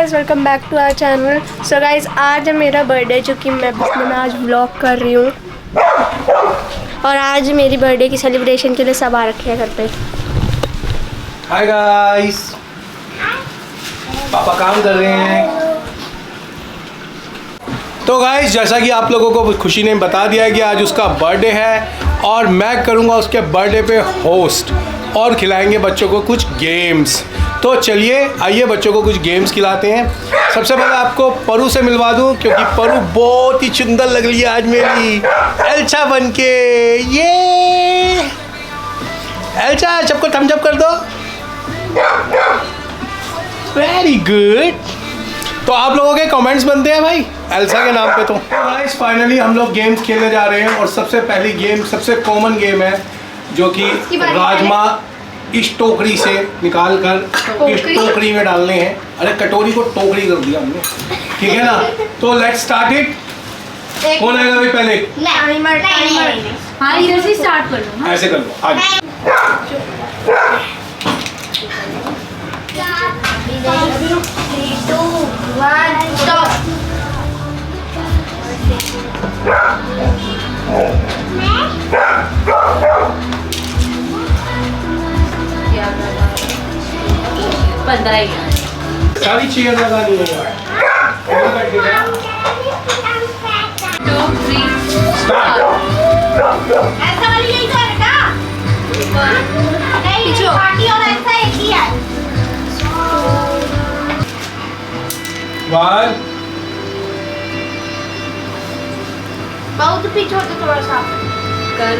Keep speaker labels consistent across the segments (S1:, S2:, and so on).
S1: Guys, welcome back to our channel. So guys, आज है मेरा बर्थडे जो कि मैं आज व्लॉग कर रही हूँ। और आज मेरी बर्थडे की सेलिब्रेशन के लिए सब आ रखे हैं घर पे।
S2: हाय गाइस, पापा काम कर रहे हैं। तो गाइस, जैसा कि आप लोगों को खुशी ने बता दिया है कि आज उसका बर्थडे है और मैं करूंगा उसके बर्थडे पे होस्ट और खिलाएंगे बच्चों को कुछ गेम्स। तो चलिए आइए बच्चों को कुछ गेम्स खिलाते हैं। सबसे पहले आपको परू से मिलवा दूं क्योंकि परू बहुत ही सुंदर लग रही है आज मेरी एल्सा बन के। ये एल्सा, सबको थम्स अप कर दो। Very good. तो आप लोगों के कमेंट्स बनते हैं भाई एल्सा के नाम पे। तो गाइस, फाइनली हम लोग गेम्स खेलने जा रहे हैं और सबसे पहली गेम सबसे कॉमन गेम है जो कि राजमा इस टोकरी से निकाल कर इस टोकरी में डालने हैं। अरे कटोरी को टोकरी कर दिया हमने, ठीक है ना। तो लेट्स स्टार्ट इट। कौन आएगा भाई पहले?
S3: हाँ, इधर से स्टार्ट कर लो।
S2: ऐसे कर लो आगे। सारी चेयर लगानी है यार।
S3: 2, 3
S4: ऐसा वाली नहीं करेगा। नहीं, पार्टी और ऐसा एक ही है।
S2: 1
S4: बहुत पीछे होते थोड़ा सा।
S3: कर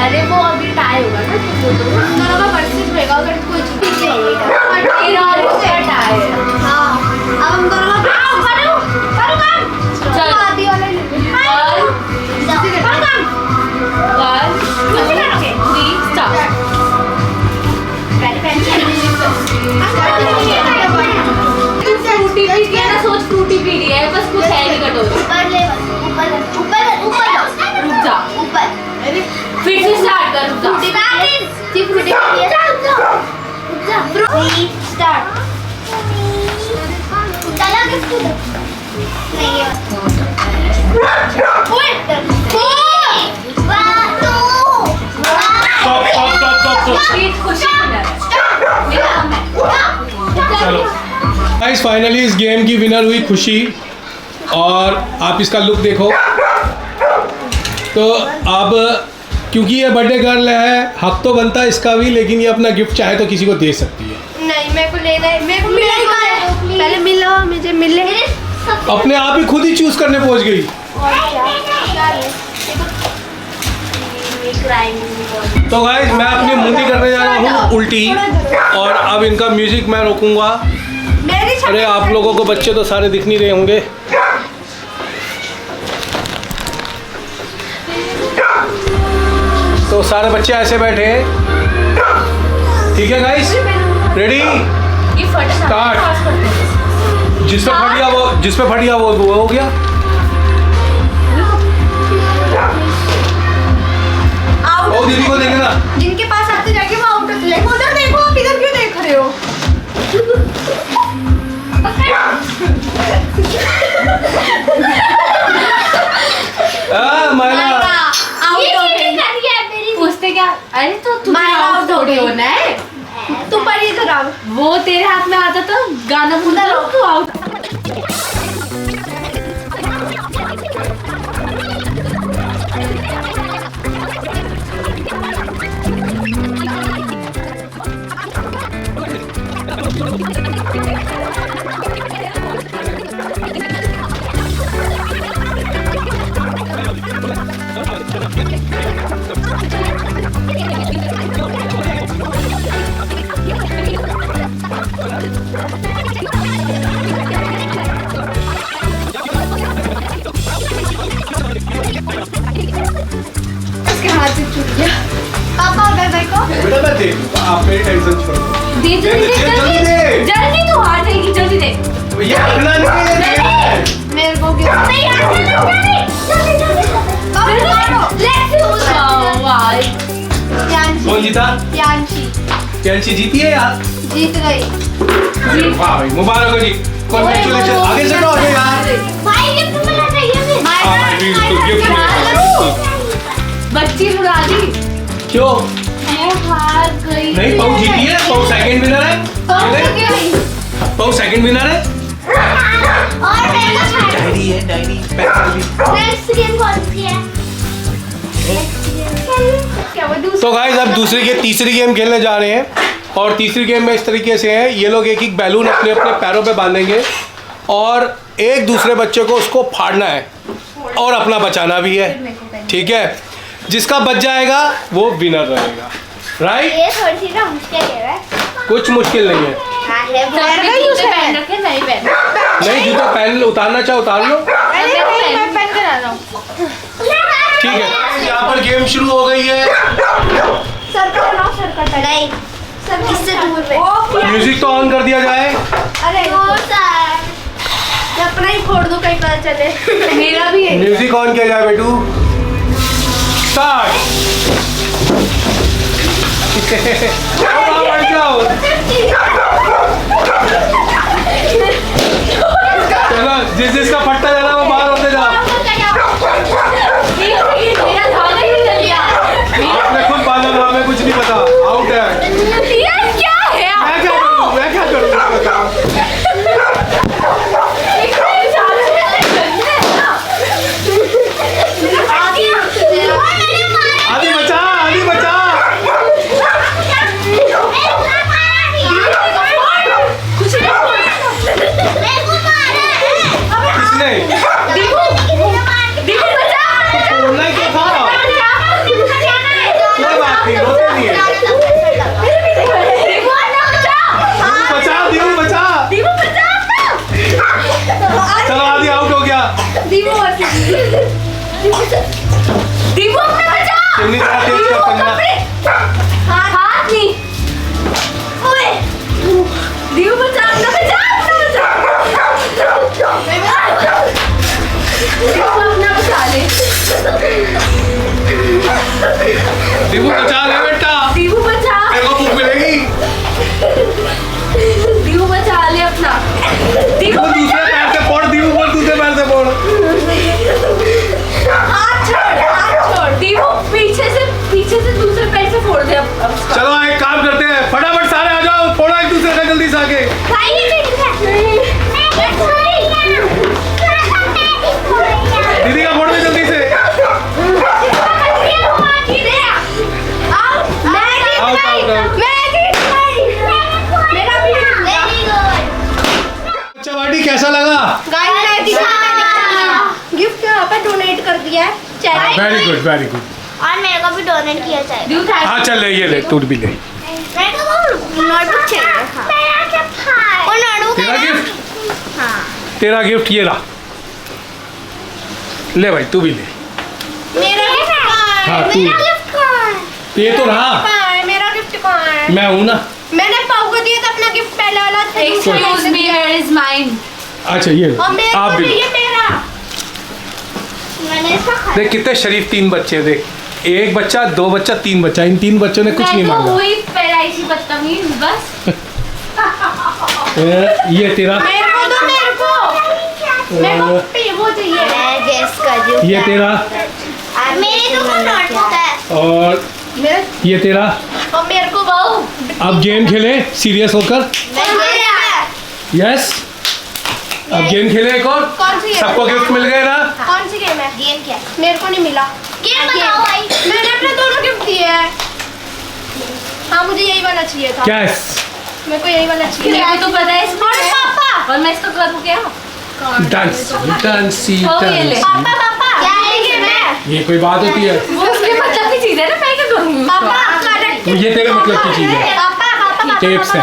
S3: अरे वो अभी टाई होगा ना, तो वो दोनों का परसेंट होगा। अगर कोई चीज नहीं होगा तेरा और टाई है।
S4: हाँ, अब हम दोनों का करो
S3: चल
S4: आदि वाले ले।
S3: 1 2 3 स्टार्ट। फ्रूटी पीडी है ना, सोच फ्रूटी पीडी है, बस कुछ है नहीं कटोरी।
S4: ऊपर
S3: रुक जा,
S4: ऊपर
S3: फिर से स्टार्ट कर। रुक जा,
S4: फ्रूटी पीडी है। रुक जा, फ्रूटी स्टार्ट। चला किसको नहीं है। ओए
S2: चलो गाइस, फाइनली इस गेम की विनर हुई खुशी। और आप इसका लुक देखो। तो अब क्योंकि ये बर्थडे गर्ल है, हक तो बनता है इसका भी, लेकिन ये अपना गिफ्ट चाहे तो किसी को दे सकती है।
S1: नहीं, मेरे को लेना है। मेरे को पहले मिलो, मुझे मिले।
S2: अपने आप ही खुद ही चूज करने पहुंच गई। तो गाइस, मैं अपनी मुंडी करने जा रहा हूँ उल्टी, और अब इनका म्यूजिक मैं रोकूंगा। अरे आप लोगों को बच्चे तो सारे दिख नहीं रहे होंगे। तो सारे बच्चे ऐसे बैठे हैं, ठीक है गाइस? Ready start. जिस पे फटिया वो हो गया। ओ दीदी को देखे ना,
S1: जिनके पास आते जाके वो आउट होते जाएंगे। उधर देखो, आप इधर क्यों देख रहे हो?
S3: पूछते क्या? अरे तो तुम्हें आउट थोड़ी होना है।
S1: तुम पर ये खराब,
S3: वो तेरे हाथ में आता तो गाना बोलता तो आउट।
S1: इसके हाथ से छूट गया। पापा उधर देखो।
S2: बेटा मैं देख लूंगा, आप मेरी टेंशन छोड़ दो।
S3: दे जल्दी तो हार जाएगी। जल्दी दे।
S2: ये अपना नहीं है।
S1: मेरे को क्यों नहीं
S4: जल्दी
S1: लेट्स डू दैट।
S2: कौन जीता? यांशी जीती है यार।
S3: जीत गई।
S2: वाह भाई, मुबारक हो जी, कॉन्ग्रेचुलेशन। आगे चलो आगे यार।
S4: भाई गिफ्ट मिला चाहिए
S2: हाँ भाई, बिल्कुल गिफ्ट मिलेगा।
S3: बच्ची उड़ा दी।
S2: क्यों?
S3: मैं हार गई।
S2: नहीं, पऊ जीती है, पऊ सेकंड विनर है। पऊ सेकंड विनर है।
S4: और मेरा
S2: डायरी है, डायरी, पेंसिल भी।
S4: नेक्स्ट गेम कौन सी है?
S3: क्या वो दूसरा?
S2: तो गाइस अब तीसरी गेम खेलने जा रहे हैं। और तीसरी गेम में इस तरीके से है, ये लोग एक एक बैलून अपने अपने पैरों पे बांधेंगे और एक दूसरे बच्चे को उसको फाड़ना है और अपना बचाना भी है, ठीक है। जिसका बच जाएगा वो विनर रहेगा, राइट।
S4: ये थोड़ी सी ना मुश्किल है।
S2: कुछ मुश्किल नहीं है।
S3: सबने जूते पहन रखे, नहीं पहन।
S2: नहीं, जूते पहन उतारना चाहे उतार लो,
S3: मैं पहन कर आ रहा हूँ।
S2: ठीक है। यहाँ पर गेम शुरू हो गई है।
S4: नहीं इससे दूर पे।
S2: म्यूजिक तो ऑन कर दिया जाए।
S1: अरे अपना ही फोड़ दो, कहीं पता चले।
S3: मेरा भी है।
S2: म्यूजिक ऑन किया जाए बेटू। स्टार्ट। जाओ। चलो, जिसका फट्टा जाना वो बाहर होते जाओ।
S3: मेरा धागा ही निकल गया।
S2: आपने खुद बांधा था, हमें कुछ नहीं पता। आउट है।
S3: ये क्या है?
S2: मैं क्या करूँ? आदि बचा, आदि बचा। किसने? बोलना ही क्या था? कोई बात नहीं, रोते नहीं है। बचा, दीपू बचा। चलो, आदि आउट हो गया। चिमनी थोड़ा तेज कर पन्ना।
S3: हाथ नहीं। दीपू बचा, अपना बचा, अपना बचा ले।
S2: दीपू बचा ले बेटा,
S3: दीपू बचा।
S2: तेरे को भूख मिलेगी।
S3: दीपू बचा ले अपना।
S2: दीपू दूसरे पैर से फोड़, दीपू बोल दूसरे पैर से फोड़।
S3: हाथ छोड़। दीपू पीछे से दूसरे पैर से फोड़ दे अब।
S2: चलो एक काम करते हैं, फटाफट सारे आ जाओ, फोड़ो एक दूसरे का जल्दी से आके। दीदी का फोड़ दे जल्दी से। Out, out, out. अच्छा वाटी, कैसा लगा?
S1: गिफ्ट यहाँ पे डोनेट कर दिया है।
S2: Very good, very good.
S4: और मेरे को भी डोनेट किया चाहिए।
S3: दीपू थैंक
S2: हाँ चल ले, ये ले, तू भी ले।
S4: मेरे को नोटबुक चाहिए। मेरा क्या भाई? वो नोटबुक
S2: तेरा
S4: है ना?
S2: गिफ्ट,
S4: हाँ।
S2: तेरा गिफ्ट ये रहा। ले भाई, तू भी ले।
S1: मेरा गिफ्ट कहाँ
S2: हाँ,
S1: है?
S2: तू।
S4: मेरा गिफ्ट कहाँ है?
S2: ये तो रहा।
S1: कहाँ है? मेरा गिफ्ट कहाँ है?
S2: मैं हूँ ना।
S1: मैंने पाऊ को दिया था अपना गिफ्ट, पहले वाला था।
S3: Excuse me, here is mine.
S2: अच्छा ये लो,
S1: और मेरे
S2: आप
S1: को
S2: भी
S1: भी
S2: लो।
S1: ये मेरा।
S4: मैंने इसका खाया।
S2: देख कितने शरीफ तीन बच्चे हैं, देख, एक बच्चा, दो बच्चा, तीन बच्चा। इन तीन बच्चों ने कुछ नहीं
S3: मैं तो
S2: मांगा।
S3: हुई पैदाइशी बदतमीज बस।
S2: ये तेरा,
S1: मेरे को दो, मेरे को वो चाहिए।
S4: मैं गेस कर रही हूँ।
S2: ये तेरा,
S4: मेरे तो कोई नोटबुक है।
S2: और ये तेरा।
S1: और मेरे को वो
S2: अब गेम खेले सीरियस होकर। यस, अब गेम खेले एक और।
S1: कौन सी गेम?
S2: सबको गिफ्ट मिल गए ना?
S1: कौन सी गेम है?
S4: गेम क्या?
S1: मेरे को नहीं मिला।
S4: गेम बताओ भाई।
S1: मैंने अपने दोनों गिफ्ट दिए हैं। हाँ, मुझे यही वाला चाहिए था।
S2: यस,
S1: मेरे को यही वाला चाहिए।
S3: मेरे को तो पता है इसमें
S1: और
S3: है।
S1: पापा।
S3: और मैं इसको करूँ क्या?
S2: डांस, डांसी,
S3: हो ये ले।
S2: डांस।
S1: पापा
S4: क्या
S1: ये
S4: है
S1: गेम है?
S2: ये कोई बात होती है?
S3: वो उसके मतलब की चीज है ना, मैं क्या करूँगी?
S1: पापा
S2: ये तेरे मतलब की चीज है।
S1: पापा
S2: टिप्स है।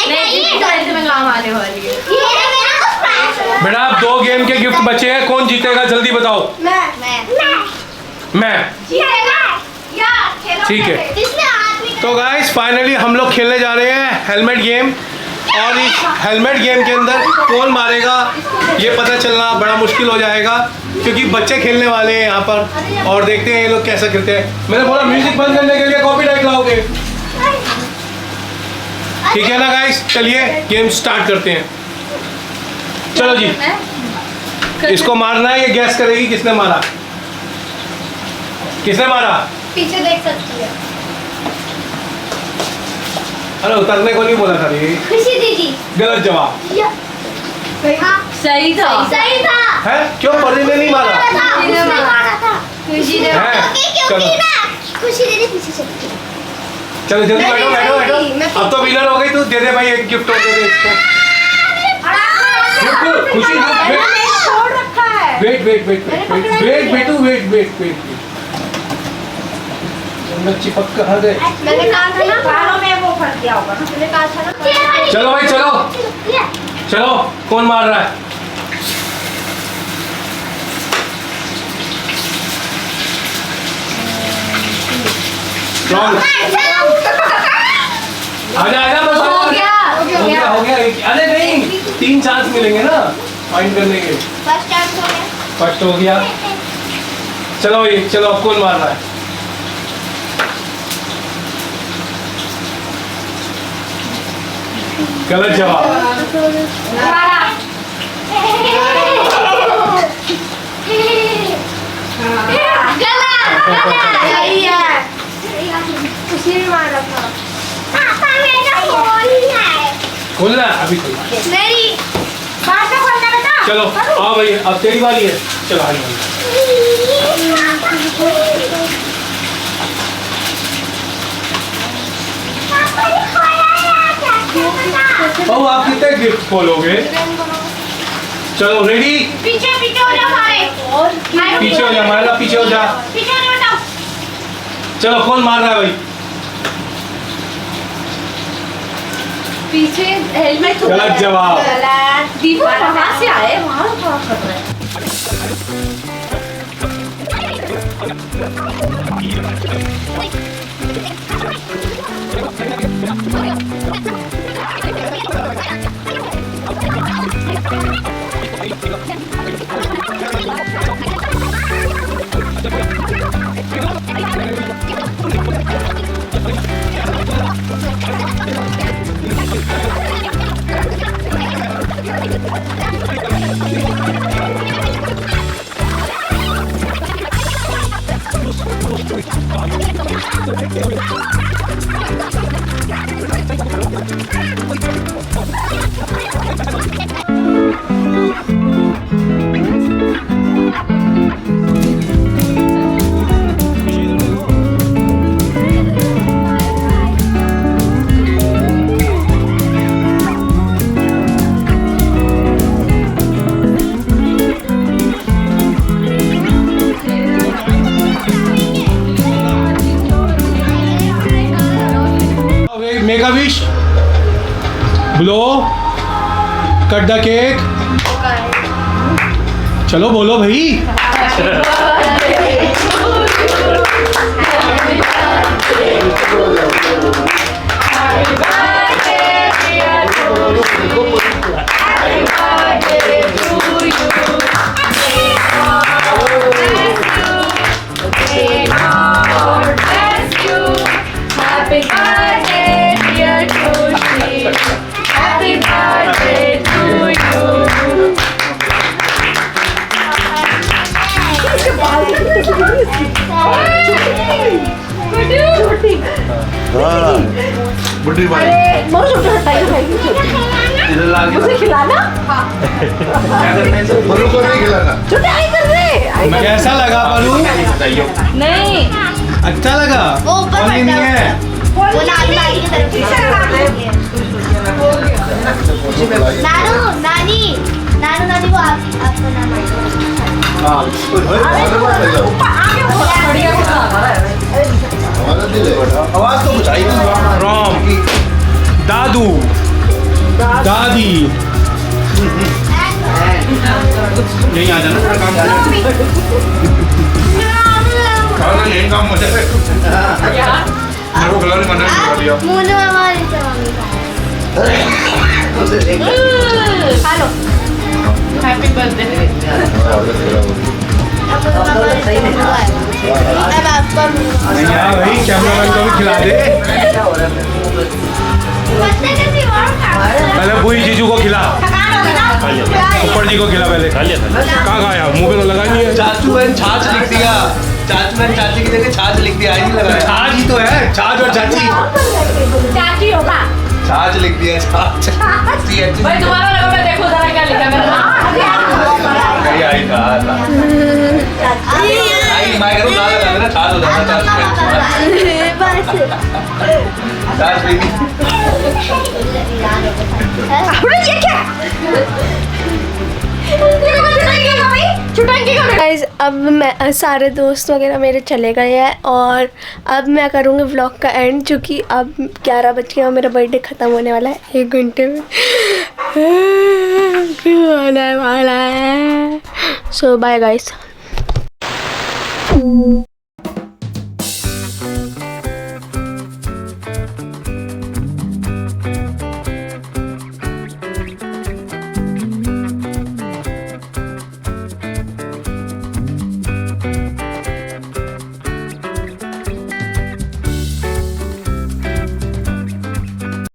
S3: नहीं, ये तो में काम आने वाली है।
S2: बेटा अब दो गेम के गिफ्ट बचे हैं, कौन जीतेगा जल्दी बताओ। मैं। ठीक है। तो गाइस फाइनली हम लोग खेलने जा रहे हैं हेलमेट गेम, और इस हेलमेट गेम के अंदर कौन मारेगा ये पता चलना बड़ा मुश्किल हो जाएगा। क्योंकि बच्चे खेलने वाले हैं यहाँ पर और देखते हैं ये लोग कैसा खेलते हैं। मैंने बोला म्यूजिक बंद करने के लिए कॉपीराइट लाओगे। ठीक है ना गाइस, चलिए गेम स्टार्ट करते हैं। चलो जी, इसको मारना है, ये गैस करेगी किसने मारा। किसने मारा?
S3: पीछे देख सकती है।
S2: अरे उतरने को नहीं बोला था ये।
S4: खुशी दीदी।
S2: गलत जवाब
S3: सही था।
S4: सही था।
S2: है। क्यों परी ने नहीं मारा?
S4: उसने मारा था।
S3: खुशी ने
S2: है?
S4: क्योंकि
S2: चलो
S4: ना खुशी दीदी पीछे चली गई।
S2: चलो जल्दी
S3: मैं
S2: बैठो
S3: नहीं
S2: बैठो
S3: जाऊंगी, मैं
S2: बैठो। अब तो विनर हो गई तू। दे दे भाई एक गिफ्ट और दे दे इसको। रुक, खुशी रुक,
S3: छोड़ रखा है।
S2: Wait wait wait wait wait wait बेटू वेट वेट वेट। मैं चिपक कहाँ गए?
S3: मैंने कहा था ना बालों में वो फंस गया होगा ना। मैंने कहा था ना।
S2: चलो भाई चलो चलो, कौन मार रहा है? कौन? आजा आजा बस
S3: हो गया।
S2: हो गया। अरे नहीं, 3 चांस मिलेंगे ना फाइंड करने के।
S4: फर्स्ट टाइम हो गया।
S2: फर्स्ट हो गया। चलो भाई चलो, अब कौन मार रहा है? गलत जवाब।
S3: सही है। खुशी ने मारा था।
S4: पापा मेरा फोन है।
S2: खोलना है? अभी खोल।
S4: मेरी बात में खोलना बेटा।
S2: चलो आओ भाई, अब तेरी बारी है। चलो आ जाओ। बहू आप कितने गिफ्ट खोलोगे? चलो रेडी?
S4: पीछे पीछे हो जाओ सारे।
S2: पीछे हो जा मारा, पीछे हो जा।
S4: पीछे हो जाओ।
S2: चलो कौन मार रहा है भाई?
S3: पीछे हेलमेट।
S2: गलत जवाब।
S3: दीपक कहाँ से आए? वहाँ क्या कर रहे हैं?
S2: Make a wish. Blow. Cut the cake. चलो बोलो भाई।
S3: Happy birthday, dear Tushi. Happy birthday to you.
S5: बुढ़ी भाई
S3: मुझे खिलाना।
S5: मनु को नहीं खिलाना।
S2: कैसा लगा पलू?
S3: नहीं
S2: अच्छा लगा?
S4: वो ऊपर
S2: कौन नहीं है?
S4: वो नानी नानी की तरफ नानू नानी नानू नानी वो आपका नाम है।
S5: हाँ हमारा दिल है। आवाज तो कुछ आई नहीं।
S2: फ्रॉम दादू दादी। यहीं आ जाना, थोड़ा काम करना। खाना यहीं काम हो जाए। मेरे को गलौरी खाना नहीं खा दिया।
S4: मुंह में हमारी चवानी
S3: खा लो। Happy birthday.
S4: अब आपको
S2: हाँ भाई कैमरामैन को भी खिला दे।
S4: बच्चे कैसी और
S2: पहले बुई जीजू को खिला, ऊपर जी को खिला पहले। कहाँ खाया, मुंह पे तो लगा नहीं है।
S5: चाचू बहन छाछ लिख दिया, चाचू बहन चाची की जगह छाछ लिख दिया, आई नहीं लगाया।
S2: छाछ ही तो है, छाछ और चाची।
S3: चाची होगा
S5: छाछ लिख दिया, छाछ।
S3: भाई तुम्हारा लगा, मैं देखो जरा क्या लिखा मैंने।
S5: आई था आई मैं करूँ ना लगा ना छाछ हो जाता छाछ लिख दी।
S1: गाइस अब मैं सारे दोस्त वगैरह मेरे चले गए हैं और अब मैं करूँगी व्लॉग का एंड, क्योंकि अब 11 बज गए और मेरा बर्थडे ख़त्म होने वाला है 1 घंटे में होने वाला है। सो बाय गाइस।